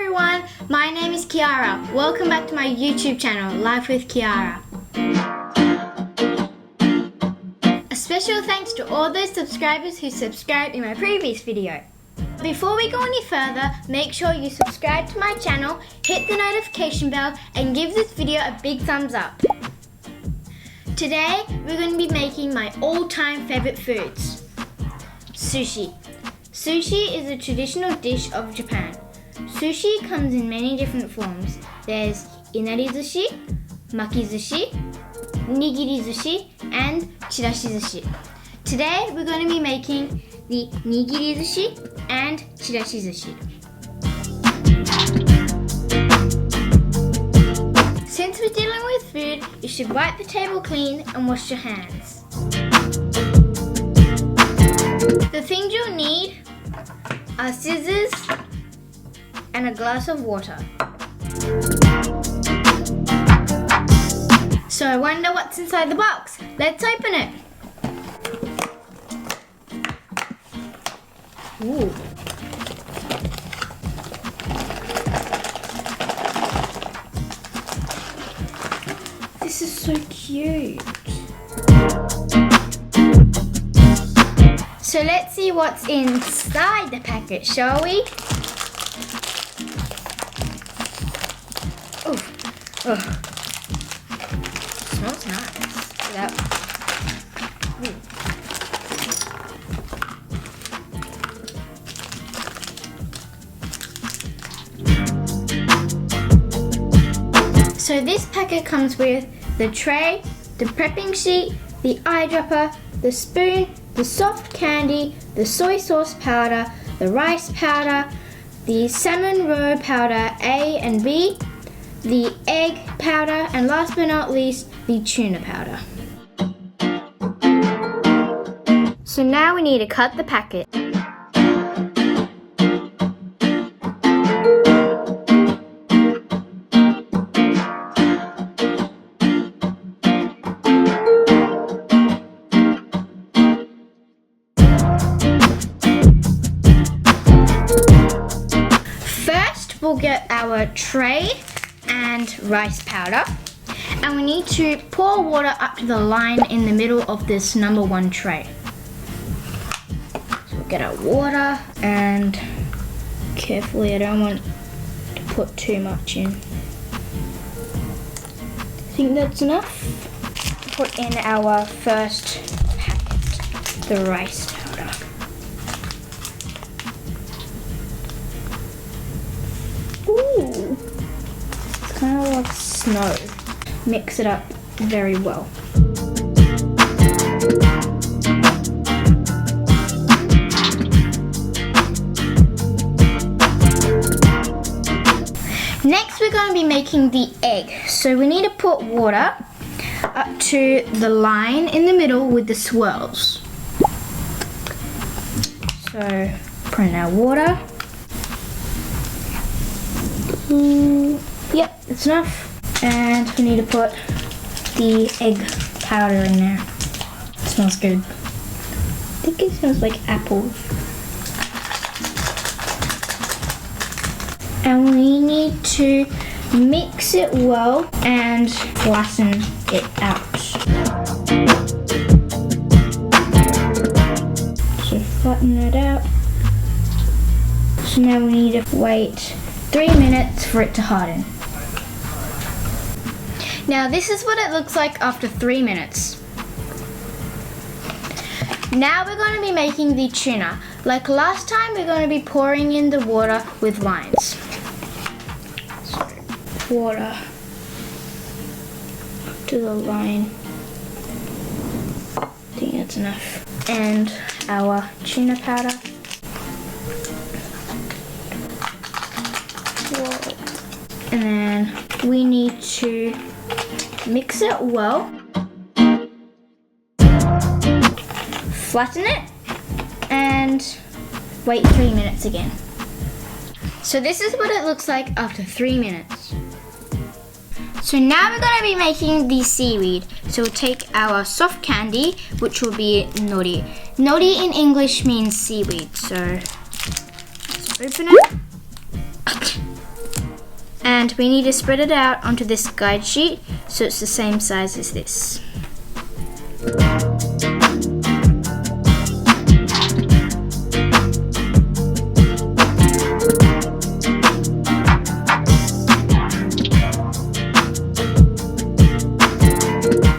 everyone, my name is Kiara. Welcome back to my YouTube channel, Life with Kiara. A special thanks to all those subscribers who subscribed in my previous video. Before we go any further, make sure you subscribe to my channel, hit the notification bell and give this video a big thumbs up. Today, we're going to be making my all-time favorite foods. Sushi. Sushi is a traditional dish of Japan. Sushi comes in many different forms. There's inari sushi, maki sushi, nigiri sushi, and chirashi sushi. Today we're going to be making the nigiri sushi and chirashi sushi. Since we're dealing with food, you should wipe the table clean and wash your hands. The things you'll need are scissors and a glass of water. So I wonder what's inside the box. Let's open it. Ooh. This is so cute. So let's see what's inside the packet, shall we? Oh, smells nice. Yep. So this packet comes with the tray, the prepping sheet, the eyedropper, the spoon, the soft candy, the soy sauce powder, the rice powder, the salmon roe powder A and B, the egg powder, and last but not least, the tuna powder. So now we need to cut the packet. First, we'll get our tray and rice powder, and we need to pour water up to the line in the middle of this number one tray. So we'll get our water, and carefully, I don't want to put too much in. I think that's enough. Put in our first packet, the rice powder. Ooh. Kind of like snow. Mix it up very well. Next we're going to be making the egg. So we need to put water up to the line in the middle with the swirls. So put in our water. Yep, it's enough. And we need to put the egg powder in there. It smells good. I think it smells like apples. And we need to mix it well and flatten it out. So flatten it out. So now we need to wait 3 minutes for it to harden. Now this is what it looks like after 3 minutes. Now we're going to be making the tuna. Like last time, we're going to be pouring in the water with lines. So, water to the line. I think that's enough. And our tuna powder. And then we need to mix it well, flatten it, and wait 3 minutes again. So this is what it looks like after 3 minutes. So now we're going to be making the seaweed. So we'll take our soft candy, which will be nori. Nori in English means seaweed. So let's open it. And we need to spread it out onto this guide sheet so it's the same size as this.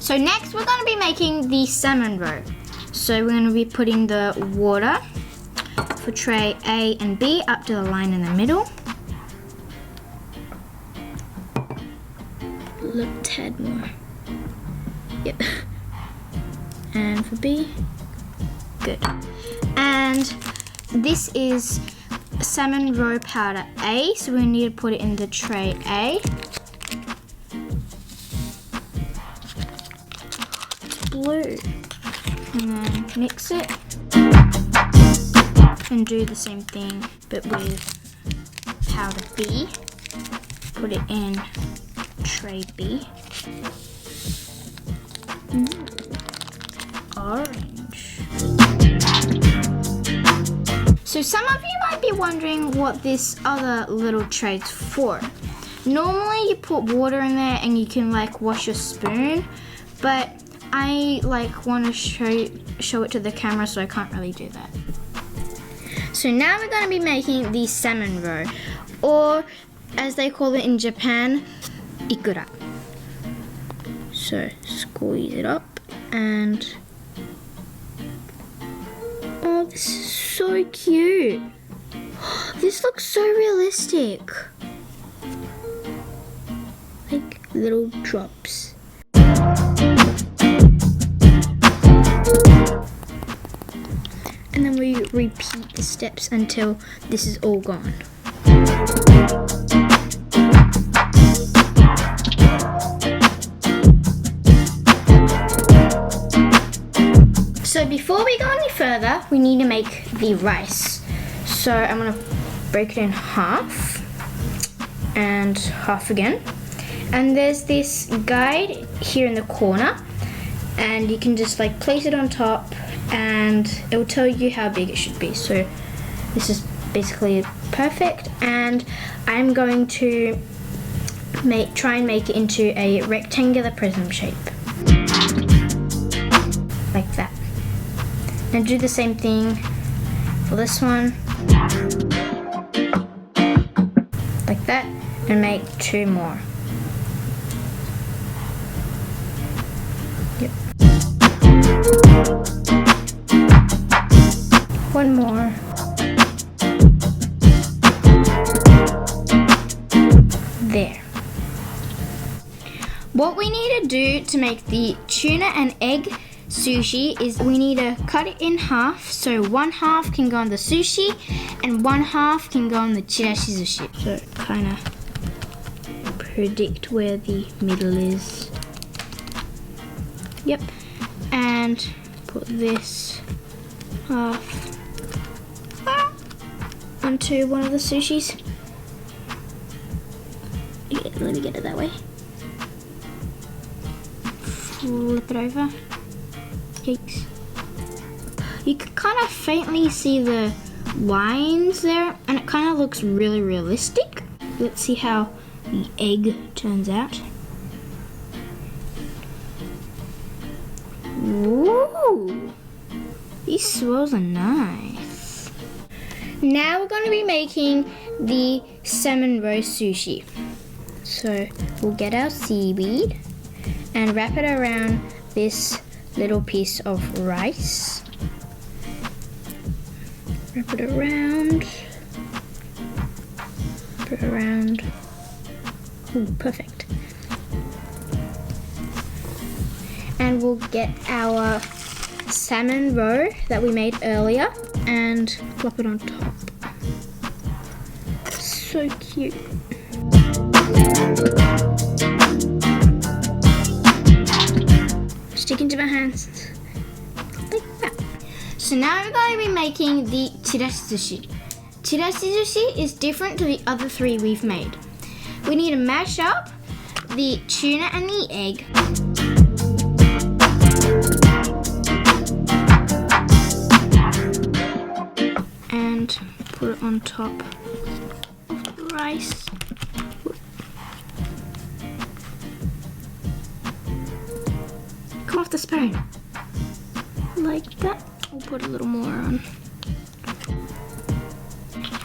So next we're going to be making the salmon roe. So we're going to be putting the water for tray A and B up to the line in the middle. A little tad more. Yep. And for B, good. And this is salmon roe powder A, so we need to put it in the tray A. It's blue. And then mix it. And do the same thing, but with powder B. Put it in tray B. Orange. So some of you might be wondering what this other little tray's for. Normally you put water in there and you can like wash your spoon, but I like want to show it to the camera, so I can't really do that. So now we're going to be making the salmon roe, or as they call it in Japan, ikura. So squeeze it up and oh, this is so cute. This looks so realistic. Like little drops. And then we repeat the steps until this is all gone. So before we go any further, we need to make the rice. So I'm gonna break it in half and half again. And there's this guide here in the corner, and you can just like place it on top and it will tell you how big it should be. So this is basically perfect, and I'm going to try and make it into a rectangular prism shape. Like that. And do the same thing for this one. Like that, and make 2 more. Yep. 1 more. There. What we need to do to make the tuna and egg sushi is we need to cut it in half, so 1/2 can go on the sushi and 1/2 can go on the Chirashi Sushi. So kind of predict where the middle is. Yep. And put this half onto one of the sushis. Yeah, let me get it that way. Flip it over. Yikes. You can kind of faintly see the lines there, and it kind of looks really realistic. Let's see how the egg turns out. Ooh, these swirls are nice. Now we're going to be making the salmon roe sushi. So we'll get our seaweed and wrap it around this little piece of rice. Wrap it around. Put it around. Ooh, perfect. And we'll get our salmon roe that we made earlier and plop it on top. So cute. Stick into my hands like that. So now we're going to be making the Chirashi Sushi. Chirashi Sushi is different to the other 3 we've made. We need to mash up the tuna and the egg. And put it on top of the rice. the spoon. Like that. We'll put a little more on.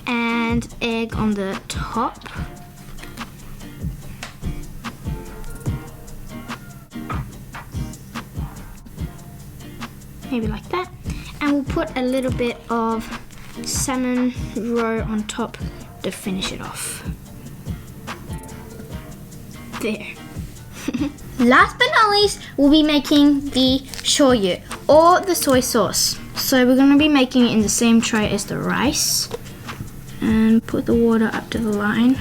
And egg on the top. Maybe like that. And we'll put a little bit of salmon roe on top to finish it off. There. Last but not least, we'll be making the shoyu or the soy sauce. So we're going to be making it in the same tray as the rice. And put the water up to the line.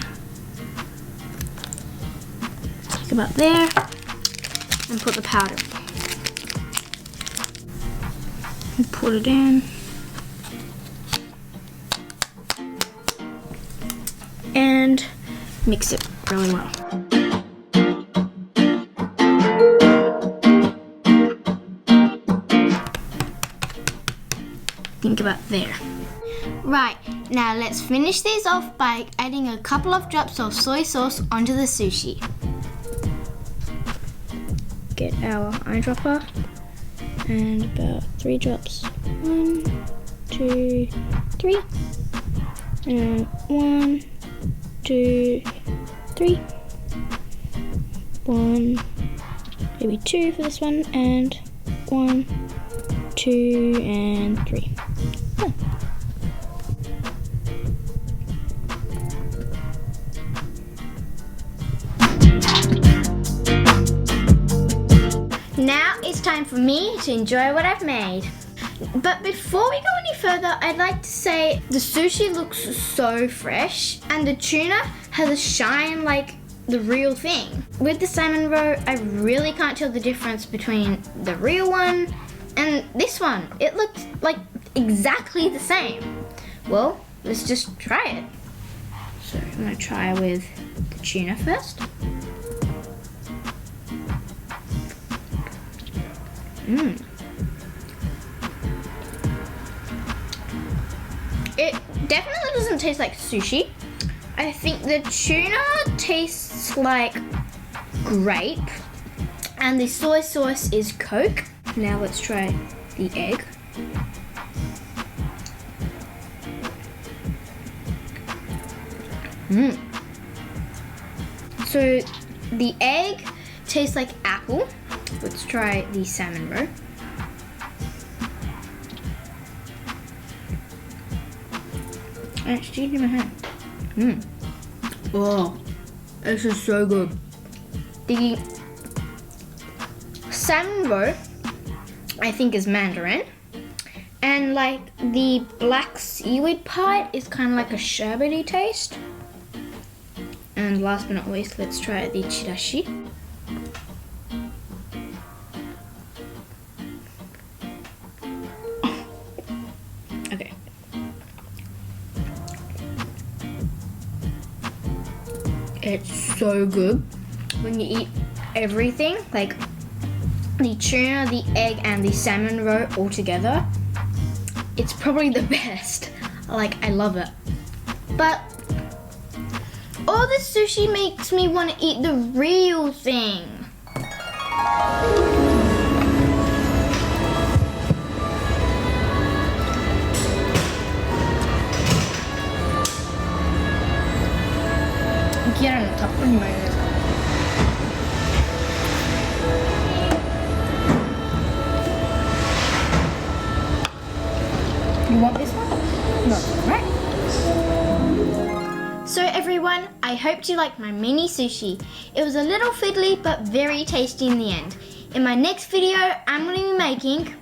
Like about there. And put the powder in. And put it in. And mix it really well. Think about there. Right, now let's finish these off by adding a couple of drops of soy sauce onto the sushi. Get our eyedropper and about 3 drops. 1, 2, 3. And 1, 2, 3. 1, maybe 2 for this one, and 1, 2, and 3. Oh. Now it's time for me to enjoy what I've made. But before we go any further, I'd like to say the sushi looks so fresh and the tuna has a shine like the real thing. With the salmon roe, I really can't tell the difference between the real one and this one. It looks like exactly the same. Well, let's just try it. So I'm gonna try with the tuna first. It definitely doesn't taste like sushi. I think the tuna tastes like grape and the soy sauce is Coke. Now let's try the egg. So the egg tastes like apple. Let's try the salmon roe. It's sticking in my hand. Oh, this is so good. The salmon roe, I think, is mandarin. And like the black seaweed part is kind of like a sherbety taste. And last but not least, let's try the chirashi. Okay. It's so good when you eat everything, like the tuna, the egg, and the salmon roe all together. It's probably the best. Like, I love it. But all this sushi makes me want to eat the real thing. Kiaraのたっぷりマヨネーズ。You want this one? No, right? So everyone, I hope you liked my mini sushi. It was a little fiddly but very tasty in the end. In my next video, I'm going to be making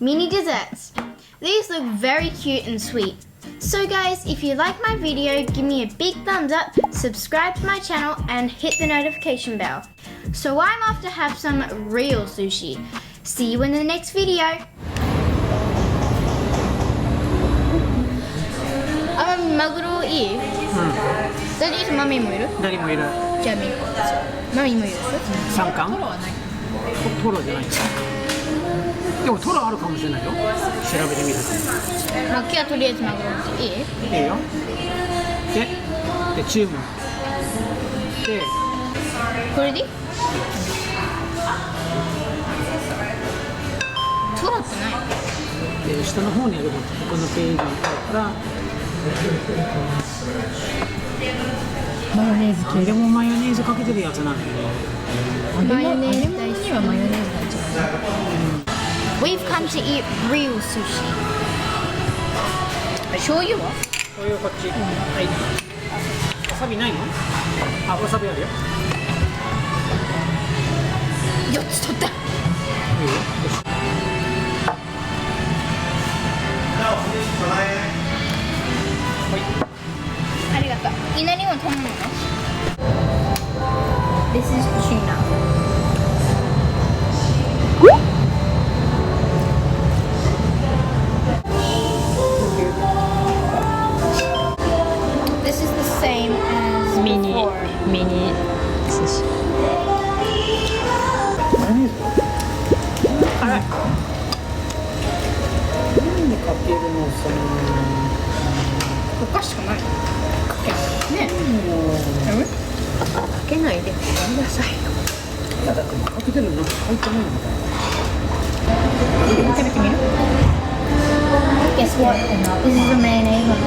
mini desserts. These look very cute and sweet. So guys, if you like my video, give me a big thumbs up, subscribe to my channel, and hit the notification bell. So I'm off to have some real sushi. See you in the next video.マグロいい？それでいいとマミーもいる？誰もいる。じゃあマミーもいる？3貫？トロじゃない。でもトロあるかもしれないよ。調べてみると。まあ今日はとりあえずマグロいい？いいよ。で注文。でこれでいい？トロってないで下の方にあるここのページにあるからマヨネーズ何でもマヨネーズかけてるやつなんだよね。マヨネーズにはマヨネーズが一番。We've come to eat real sushi. 醤油は醤油こっち、はい。わさびないの？あ、わさびあるよ。4つ取った。いいよ。よし。ありがとう。何を頼むの？ This is tuna. This is the same as ミニ before. 寿司。マヨネーズ？辛い。何にかけるのさ。お菓子しかない。かけないね。かけないでごめんなさいよ。いやだってかけてるの入ってないのみたいな。食べてみる？ Guess what? This is a mayonnaise one.